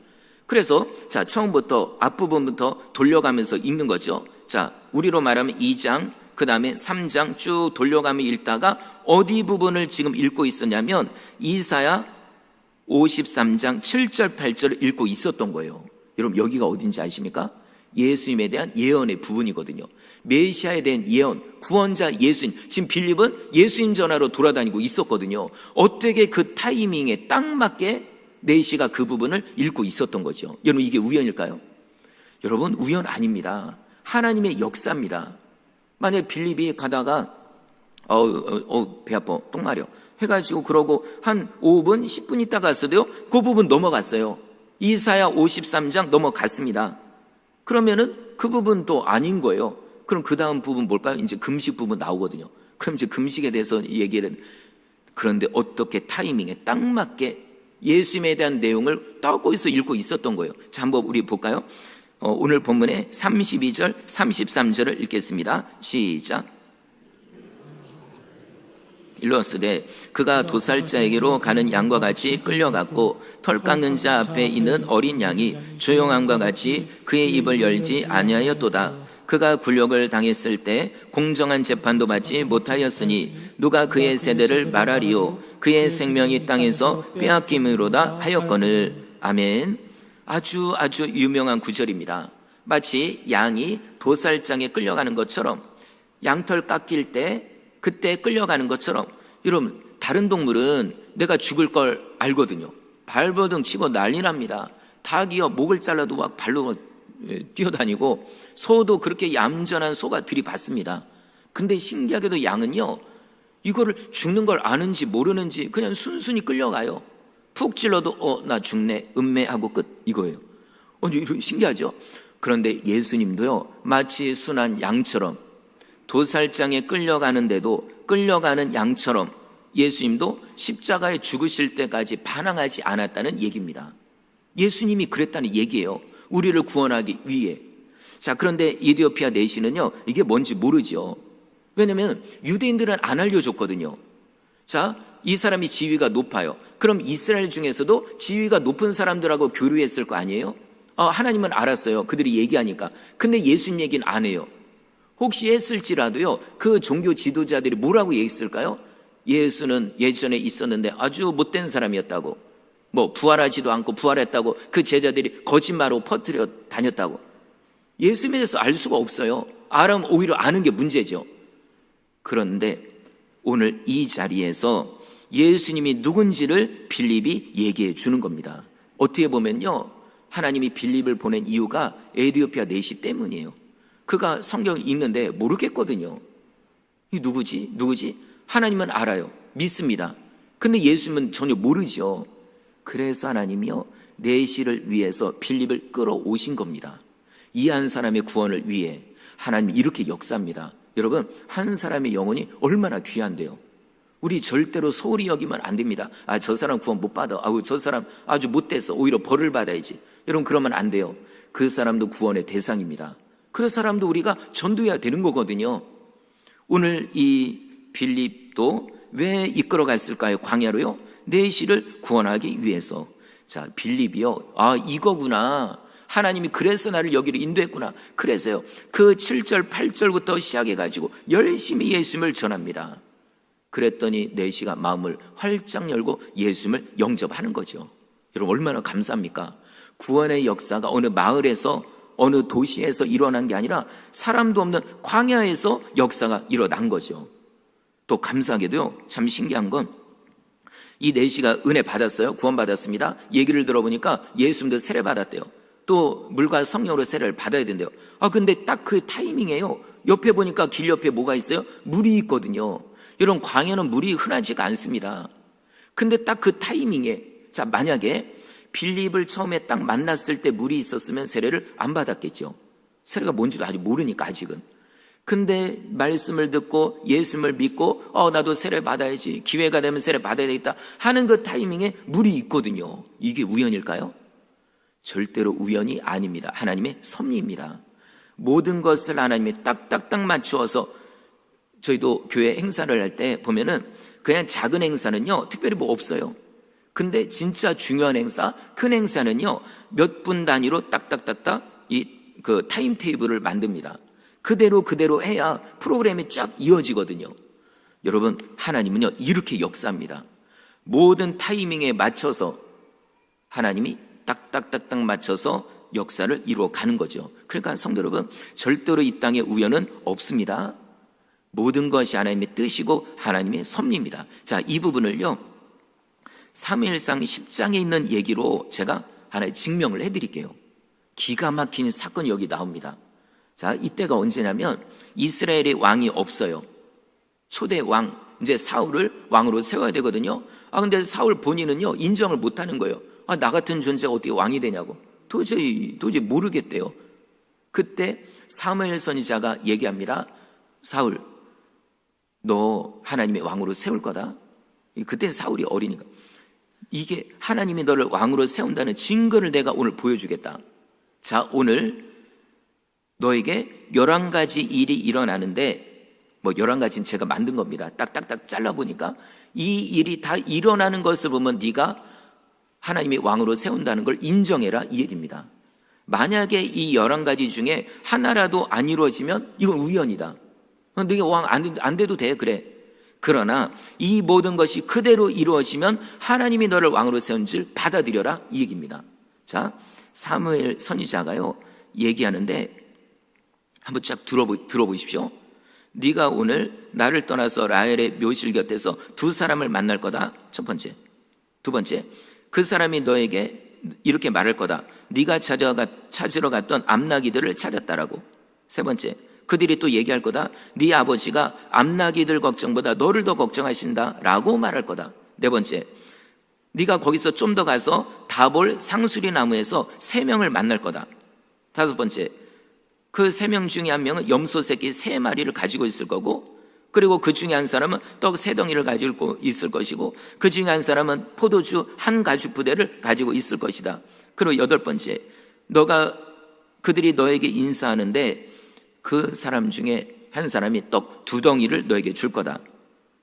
그래서 자, 처음부터 앞부분부터 돌려가면서 읽는 거죠. 자, 우리로 말하면 2장, 그 다음에 3장 쭉 돌려가며 읽다가 어디 부분을 지금 읽고 있었냐면 이사야 53장 7절, 8절을 읽고 있었던 거예요. 여러분, 여기가 어딘지 아십니까? 예수님에 대한 예언의 부분이거든요. 메시아에 대한 예언, 구원자 예수님. 지금 빌립은 예수님 전하러 돌아다니고 있었거든요. 어떻게 그 타이밍에 딱 맞게 내시가 그 부분을 읽고 있었던 거죠. 여러분, 이게 우연일까요? 여러분, 우연 아닙니다. 하나님의 역사입니다. 만약에 빌립이 가다가 배 아파, 똥 마려 해가지고 그러고 한 5분, 10분 있다 갔어도요, 그 부분 넘어갔어요. 이사야 53장 넘어갔습니다. 그러면은 그 부분도 아닌 거예요. 그럼 그 다음 부분 뭘까요? 이제 금식 부분 나오거든요. 그럼 이제 금식에 대해서 얘기를. 그런데 어떻게 타이밍에 딱 맞게 예수님에 대한 내용을 거기서 읽고 있었던 거예요. 자, 한번 우리 볼까요? 오늘 본문의 32절, 33절을 읽겠습니다. 시작. 일러스되 그가 도살자에게로 가는 양과 같이 끌려갔고 털 깎는 자 앞에 있는 어린 양이 조용함과 같이 그의 입을 열지 아니하였도다. 그가 굴욕을 당했을 때 공정한 재판도 받지 못하였으니 누가 그의 세대를 말하리요. 그의 생명이 땅에서 빼앗김으로다 하였거늘. 아멘. 아주 유명한 구절입니다. 마치 양이 도살장에 끌려가는 것처럼, 양털 깎일 때 그때 끌려가는 것처럼. 여러분, 다른 동물은 내가 죽을 걸 알거든요. 발버둥 치고 난리 납니다. 닭이요, 목을 잘라도 막 발로 뛰어다니고, 소도 그렇게 얌전한 소가 들이받습니다. 근데 신기하게도 양은요, 이거를 죽는 걸 아는지 모르는지 그냥 순순히 끌려가요. 푹 찔러도 나 죽네, 음매하고 끝, 이거예요. 신기하죠? 그런데 예수님도요, 마치 순한 양처럼 도살장에 끌려가는데도 끌려가는 양처럼 예수님도 십자가에 죽으실 때까지 반항하지 않았다는 얘기입니다. 예수님이 그랬다는 얘기예요. 우리를 구원하기 위해. 자, 그런데 이디오피아 내시는요, 이게 뭔지 모르죠. 왜냐하면 유대인들은 안 알려줬거든요. 자, 이 사람이 지위가 높아요. 그럼 이스라엘 중에서도 지위가 높은 사람들하고 교류했을 거 아니에요? 하나님은 알았어요. 그들이 얘기하니까. 근데 예수님 얘기는 안 해요. 혹시 했을지라도요, 그 종교 지도자들이 뭐라고 얘기했을까요? 예수는 예전에 있었는데 아주 못된 사람이었다고, 부활하지도 않고 부활했다고 그 제자들이 거짓말로 퍼뜨려 다녔다고. 예수님에 대해서 알 수가 없어요. 알면 오히려 아는 게 문제죠. 그런데 오늘 이 자리에서 예수님이 누군지를 빌립이 얘기해 주는 겁니다. 어떻게 보면요, 하나님이 빌립을 보낸 이유가 에디오피아 내시 때문이에요. 그가 성경을 읽는데 모르겠거든요. 이 누구지? 하나님은 알아요. 믿습니다. 근데 예수님은 전혀 모르죠. 그래서 하나님이요, 내시를 위해서 빌립을 끌어오신 겁니다. 이 한 사람의 구원을 위해 하나님이 이렇게 역사합니다. 여러분, 한 사람의 영혼이 얼마나 귀한데요. 우리 절대로 소홀히 여기면 안 됩니다. 저 사람 구원 못 받아. 저 사람 아주 못됐어. 오히려 벌을 받아야지. 여러분, 그러면 안 돼요. 그 사람도 구원의 대상입니다. 그 사람도 우리가 전도해야 되는 거거든요. 오늘 이 빌립도 왜 이끌어갔을까요? 광야로요? 내시를 구원하기 위해서. 자, 빌립이요, 이거구나. 하나님이 그래서 나를 여기로 인도했구나. 그래서요, 그 7절 8절부터 시작해가지고 열심히 예수님을 전합니다. 그랬더니 내시가 마음을 활짝 열고 예수님을 영접하는 거죠. 여러분, 얼마나 감사합니까? 구원의 역사가 어느 마을에서, 어느 도시에서 일어난 게 아니라 사람도 없는 광야에서 역사가 일어난 거죠. 또 감사하게도요, 참 신기한 건 이 내시가 은혜 받았어요. 구원 받았습니다. 얘기를 들어보니까 예수님도 세례 받았대요. 또 물과 성령으로 세례를 받아야 된대요. 근데 딱 그 타이밍이에요. 옆에 보니까 길 옆에 뭐가 있어요? 물이 있거든요. 여러분, 광야는 물이 흔하지가 않습니다. 근데 딱 그 타이밍에, 자, 만약에 빌립을 처음에 딱 만났을 때 물이 있었으면 세례를 안 받았겠죠. 세례가 뭔지도 아직 모르니까, 아직은. 근데 말씀을 듣고 예수님을 믿고 나도 세례 받아야지, 기회가 되면 세례 받아야 되겠다 하는 그 타이밍에 물이 있거든요. 이게 우연일까요? 절대로 우연이 아닙니다. 하나님의 섭리입니다. 모든 것을 하나님이 딱딱딱 맞추어서, 저희도 교회 행사를 할 때 보면은 그냥 작은 행사는요, 특별히 뭐 없어요. 근데 진짜 중요한 행사, 큰 행사는요, 몇 분 단위로 딱딱딱딱 그 타임 테이블을 만듭니다. 그대로 해야 프로그램이 쫙 이어지거든요. 여러분, 하나님은요, 이렇게 역사합니다. 모든 타이밍에 맞춰서 하나님이 딱딱딱딱 맞춰서 역사를 이루어 가는 거죠. 그러니까 성도 여러분, 절대로 이 땅에 우연은 없습니다. 모든 것이 하나님의 뜻이고 하나님의 섭리입니다. 자, 이 부분을요, 사무엘상 10장에 있는 얘기로 제가 하나의 증명을 해드릴게요. 기가 막힌 사건이 여기 나옵니다. 자, 이때가 언제냐면 이스라엘의 왕이 없어요. 초대 왕, 이제 사울을 왕으로 세워야 되거든요. 근데 사울 본인은요, 인정을 못 하는 거예요. 나 같은 존재가 어떻게 왕이 되냐고. 도저히 모르겠대요. 그때 사무엘 선지자가 얘기합니다. 사울, 너 하나님의 왕으로 세울 거다. 그때 사울이 어리니까. 이게 하나님이 너를 왕으로 세운다는 증거를 내가 오늘 보여주겠다. 자, 오늘 너에게 11가지 일이 일어나는데, 11가지는 제가 만든 겁니다. 딱딱딱 잘라보니까 이 일이 다 일어나는 것을 보면 네가 하나님이 왕으로 세운다는 걸 인정해라, 이 얘기입니다. 만약에 이 11가지 중에 하나라도 안 이루어지면 이건 우연이다. 네가 왕 안 돼도 돼, 그래. 그러나 이 모든 것이 그대로 이루어지면 하나님이 너를 왕으로 세운 줄 받아들여라, 이 얘기입니다. 자, 사무엘 선지자가요 얘기하는데 한번 쫙 들어보십시오. 네가 오늘 나를 떠나서 라헬의 묘실 곁에서 두 사람을 만날 거다. 첫 번째. 두 번째, 그 사람이 너에게 이렇게 말할 거다. 네가 찾으러 갔던 암나기들을 찾았다라고. 세 번째, 그들이 또 얘기할 거다. 네 아버지가 암나기들 걱정보다 너를 더 걱정하신다라고 말할 거다. 네 번째, 네가 거기서 좀 더 가서 다볼 상수리 나무에서 3명을 만날 거다. 다섯 번째, 그 3명 중에 한 명은 염소 새끼 3마리를 가지고 있을 거고, 그리고 그 중에 한 사람은 떡 3덩이를 가지고 있을 것이고, 그 중에 한 사람은 포도주 1가죽 부대를 가지고 있을 것이다. 그리고 8번째, 그들이 너에게 인사하는데 그 사람 중에 한 사람이 떡 2덩이를 너에게 줄 거다.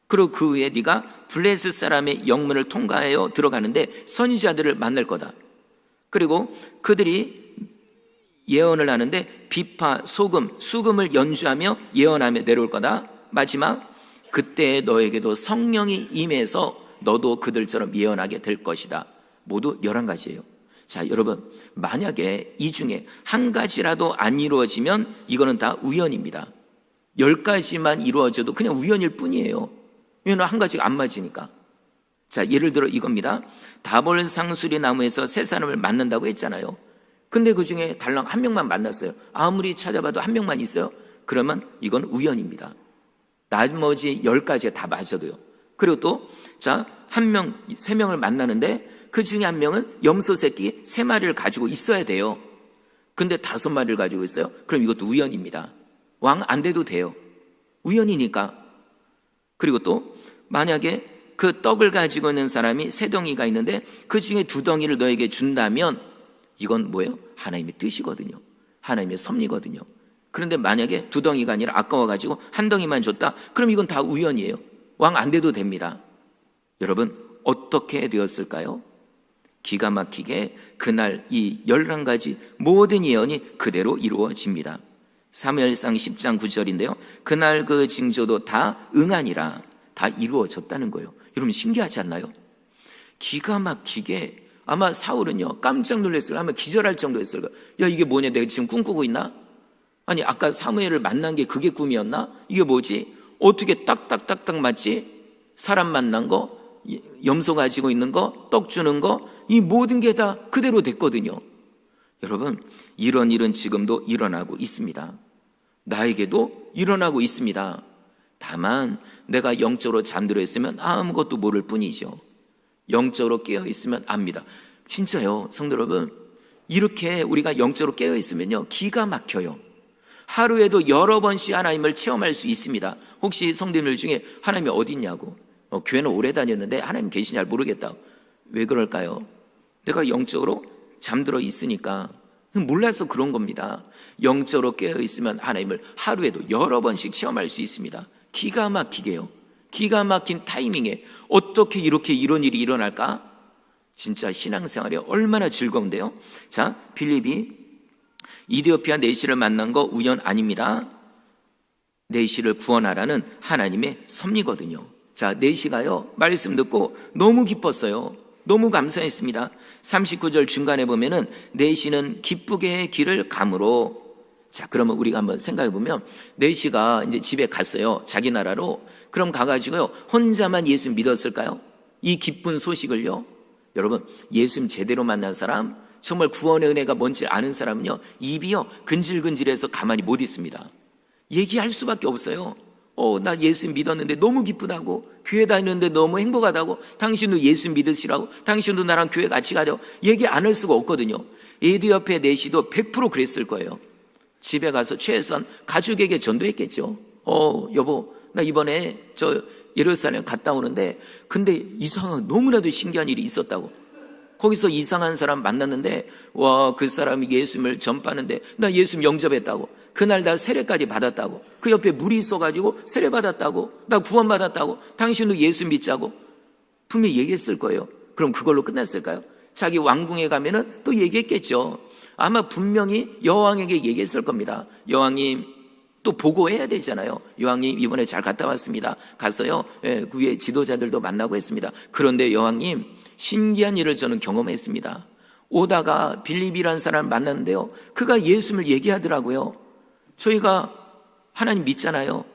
그리고 그 후에 네가 블레셋 사람의 영문을 통과하여 들어가는데 선지자들을 만날 거다. 그리고 그들이 예언을 하는데 비파, 소금, 수금을 연주하며 예언하며 내려올 거다. 마지막, 그때 너에게도 성령이 임해서 너도 그들처럼 예언하게 될 것이다. 모두 11가지예요. 자, 여러분, 만약에 이 중에 한 가지라도 안 이루어지면 이거는 다 우연입니다. 10가지만 이루어져도 그냥 우연일 뿐이에요. 왜냐하면 한 가지가 안 맞으니까. 자, 예를 들어 이겁니다. 다볼 상수리 나무에서 3사람을 만난다고 했잖아요. 근데 그 중에 달랑 1명만 만났어요. 아무리 찾아봐도 1명만 있어요. 그러면 이건 우연입니다. 나머지 10가지가 다 맞아도요. 그리고 또, 자, 3명을 만나는데 그 중에 1명은 염소 새끼 3마리를 가지고 있어야 돼요. 근데 5마리를 가지고 있어요. 그럼 이것도 우연입니다. 왕 안 돼도 돼요. 우연이니까. 그리고 또 만약에 그 떡을 가지고 있는 사람이 3덩이가 있는데 그 중에 2덩이를 너에게 준다면 이건 뭐예요? 하나님의 뜻이거든요. 하나님의 섭리거든요. 그런데 만약에 2덩이가 아니라 아까워가지고 1덩이만 줬다? 그럼 이건 다 우연이에요. 왕 안 돼도 됩니다. 여러분, 어떻게 되었을까요? 기가 막히게 그날 이 11가지 모든 예언이 그대로 이루어집니다. 사무엘상 10장 9절인데요. 그날 그 징조도 다 응하니라. 다 이루어졌다는 거예요. 여러분, 신기하지 않나요? 기가 막히게 아마 사울은요 깜짝 놀랐어요. 아마 기절할 정도였어요. 야, 이게 뭐냐, 내가 지금 꿈꾸고 있나? 아니, 아까 사무엘을 만난 게 그게 꿈이었나? 이게 뭐지? 어떻게 딱딱딱딱 맞지? 사람 만난 거, 염소 가지고 있는 거, 떡 주는 거, 이 모든 게 다 그대로 됐거든요. 여러분, 이런 일은 지금도 일어나고 있습니다. 나에게도 일어나고 있습니다. 다만 내가 영적으로 잠들어 있으면 아무것도 모를 뿐이죠. 영적으로 깨어 있으면 압니다. 진짜요, 성도 여러분, 이렇게 우리가 영적으로 깨어 있으면요 기가 막혀요. 하루에도 여러 번씩 하나님을 체험할 수 있습니다. 혹시 성도님들 중에 하나님이 어디 있냐고, 교회는 오래 다녔는데 하나님 계시냐 잘 모르겠다. 왜 그럴까요? 내가 영적으로 잠들어 있으니까. 몰라서 그런 겁니다. 영적으로 깨어 있으면 하나님을 하루에도 여러 번씩 체험할 수 있습니다. 기가 막히게요. 기가 막힌 타이밍에 어떻게 이렇게 이런 일이 일어날까? 진짜 신앙생활이 얼마나 즐거운데요. 자, 빌립이 이디오피아 내시를 만난 거 우연 아닙니다. 내시를 구원하라는 하나님의 섭리거든요. 자, 내시가요 말씀 듣고 너무 기뻤어요. 너무 감사했습니다. 39절 중간에 보면은 내시는 기쁘게 길을 가므로. 자, 그러면 우리가 한번 생각해 보면 내시가 이제 집에 갔어요. 자기 나라로. 그럼 가가지고요 혼자만 예수 믿었을까요? 이 기쁜 소식을요. 여러분, 예수 제대로 만난 사람 정말 구원의 은혜가 뭔지 아는 사람은요, 입이요 근질근질해서 가만히 못 있습니다. 얘기할 수밖에 없어요. 나 예수 믿었는데 너무 기쁘다고, 교회 다니는데 너무 행복하다고, 당신도 예수 믿으시라고, 당신도 나랑 교회 같이 가자고 얘기 안 할 수가 없거든요. 에디오피아 내시도 100% 그랬을 거예요. 집에 가서 최소한 가족에게 전도했겠죠. 여보, 나 이번에 저 예루살렘 갔다 오는데 근데 이상한, 너무나도 신기한 일이 있었다고. 거기서 이상한 사람 만났는데, 와, 그 사람이 예수님을 전파하는데 나 예수님 영접했다고. 그날 나 세례까지 받았다고. 그 옆에 물이 있어가지고 세례 받았다고. 나 구원 받았다고. 당신도 예수 믿자고. 분명히 얘기했을 거예요. 그럼 그걸로 끝났을까요? 자기 왕궁에 가면은 또 얘기했겠죠. 아마 분명히 여왕에게 얘기했을 겁니다. 여왕님, 또 보고해야 되잖아요. 여왕님, 이번에 잘 갔다 왔습니다. 가서요, 그 위에 지도자들도 만나고 했습니다. 그런데 여왕님, 신기한 일을 저는 경험했습니다. 오다가 빌립이라는 사람을 만났는데요, 그가 예수님을 얘기하더라고요. 저희가 하나님 믿잖아요.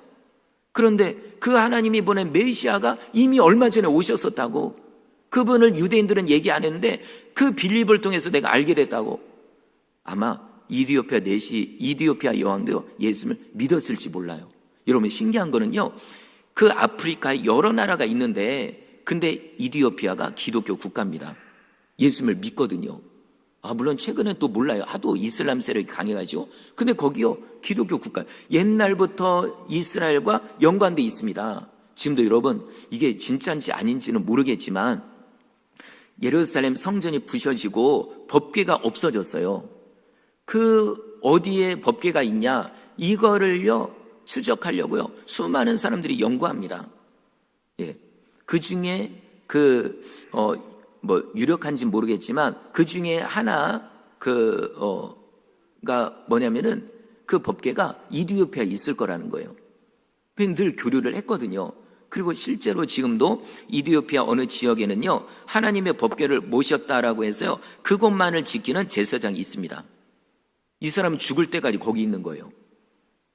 그런데 그 하나님이 보낸 메시아가 이미 얼마 전에 오셨었다고. 그분을 유대인들은 얘기 안 했는데 그 빌립을 통해서 내가 알게 됐다고. 아마 이디오피아 여왕도요, 예수님을 믿었을지 몰라요. 여러분, 신기한 거는요, 그 아프리카에 여러 나라가 있는데 근데 이디오피아가 기독교 국가입니다. 예수님을 믿거든요. 물론 최근엔 또 몰라요. 하도 이슬람 세력이 강해가지고. 근데 거기요, 기독교 국가. 옛날부터 이스라엘과 연관돼 있습니다. 지금도 여러분, 이게 진짜인지 아닌지는 모르겠지만 예루살렘 성전이 부셔지고 법궤가 없어졌어요. 그 어디에 법궤가 있냐, 이거를요 추적하려고요 수많은 사람들이 연구합니다. 그 중에 유력한지 모르겠지만 그 중에 하나 가 뭐냐면은 그 법궤가 이디오피아에 있을 거라는 거예요. 늘 교류를 했거든요. 그리고 실제로 지금도 이디오피아 어느 지역에는요, 하나님의 법궤를 모셨다라고 해서요, 그것만을 지키는 제사장이 있습니다. 이 사람은 죽을 때까지 거기 있는 거예요.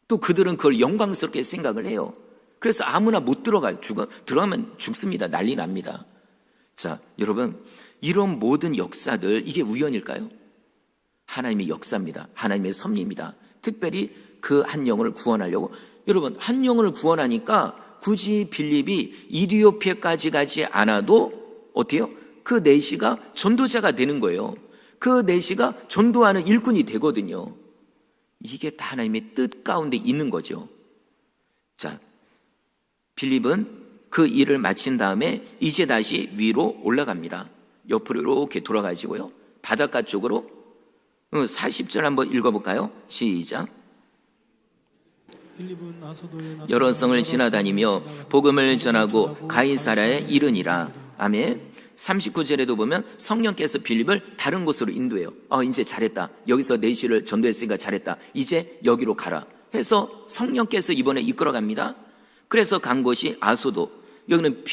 또 그들은 그걸 영광스럽게 생각을 해요. 그래서 아무나 못 들어가요. 들어가면 죽습니다. 난리 납니다. 자, 여러분, 이런 모든 역사들, 이게 우연일까요? 하나님의 역사입니다. 하나님의 섭리입니다. 특별히 그 한 영혼을 구원하려고. 여러분, 한 영혼을 구원하니까 굳이 빌립이 이디오피아까지 가지 않아도 어때요? 그 내시가 전도자가 되는 거예요. 그 내시가 전도하는 일꾼이 되거든요. 이게 다 하나님의 뜻 가운데 있는 거죠. 자, 빌립은 그 일을 마친 다음에 이제 다시 위로 올라갑니다. 옆으로 이렇게 돌아가지고요, 바닷가 쪽으로 40절 한번 읽어볼까요? 시작. 여러 성을 지나다니며 복음을 전하고 가이사랴에 이르니라. 아멘. 39절에도 보면 성령께서 빌립을 다른 곳으로 인도해요. 이제 잘했다. 여기서 내시를 전도했으니까 잘했다. 이제 여기로 가라 해서 성령께서 이번에 이끌어갑니다. 그래서 간 곳이 아소도. 여기는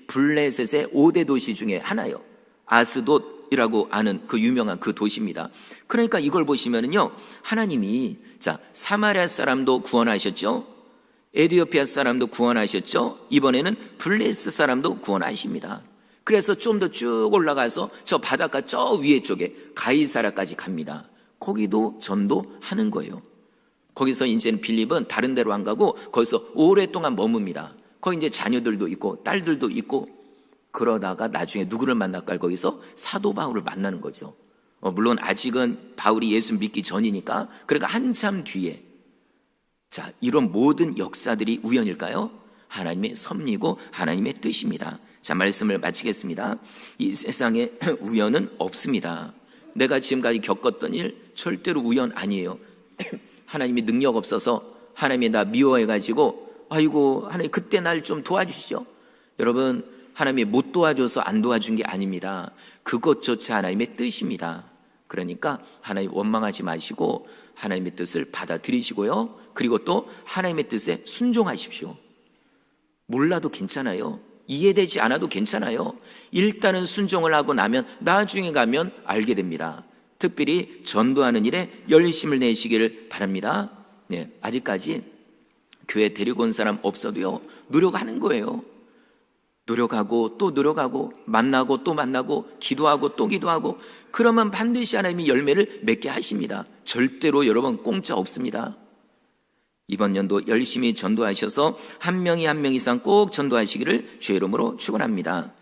블레셋의 5대 도시 중에 하나예요. 아스돗이라고 아는 그 유명한 그 도시입니다. 그러니까 이걸 보시면은요, 하나님이 사마리아 사람도 구원하셨죠, 에디오피아 사람도 구원하셨죠, 이번에는 블레셋 사람도 구원하십니다. 그래서 좀 더 쭉 올라가서 저 바닷가 저 위에 쪽에 가이사랴까지 갑니다. 거기도 전도하는 거예요. 거기서 이제는 빌립은 다른 데로 안 가고 거기서 오랫동안 머뭅니다. 거기 이제 자녀들도 있고 딸들도 있고. 그러다가 나중에 누구를 만날까요? 거기서 사도 바울을 만나는 거죠. 물론 아직은 바울이 예수 믿기 전이니까, 그러니까 한참 뒤에. 자, 이런 모든 역사들이 우연일까요? 하나님의 섭리고 하나님의 뜻입니다. 자, 말씀을 마치겠습니다. 이 세상에 우연은 없습니다. 내가 지금까지 겪었던 일 절대로 우연 아니에요. 하나님이 능력 없어서 하나님이 나 미워해가지고 아이고 하나님 그때 날 좀 도와주시죠. 여러분, 하나님이 못 도와줘서 안 도와준 게 아닙니다. 그것조차 하나님의 뜻입니다. 그러니까 하나님 원망하지 마시고 하나님의 뜻을 받아들이시고요, 그리고 또 하나님의 뜻에 순종하십시오. 몰라도 괜찮아요. 이해되지 않아도 괜찮아요. 일단은 순종을 하고 나면 나중에 가면 알게 됩니다. 특별히 전도하는 일에 열심을 내시기를 바랍니다. 아직까지 교회 데리고 온 사람 없어도요, 노력하는 거예요. 노력하고 또 노력하고 만나고 또 만나고 기도하고 또 기도하고 그러면 반드시 하나님이 열매를 맺게 하십니다. 절대로 여러분 공짜 없습니다. 이번 연도 열심히 전도하셔서 한 명이 한 명 이상 꼭 전도하시기를 주의 이름으로 축원합니다.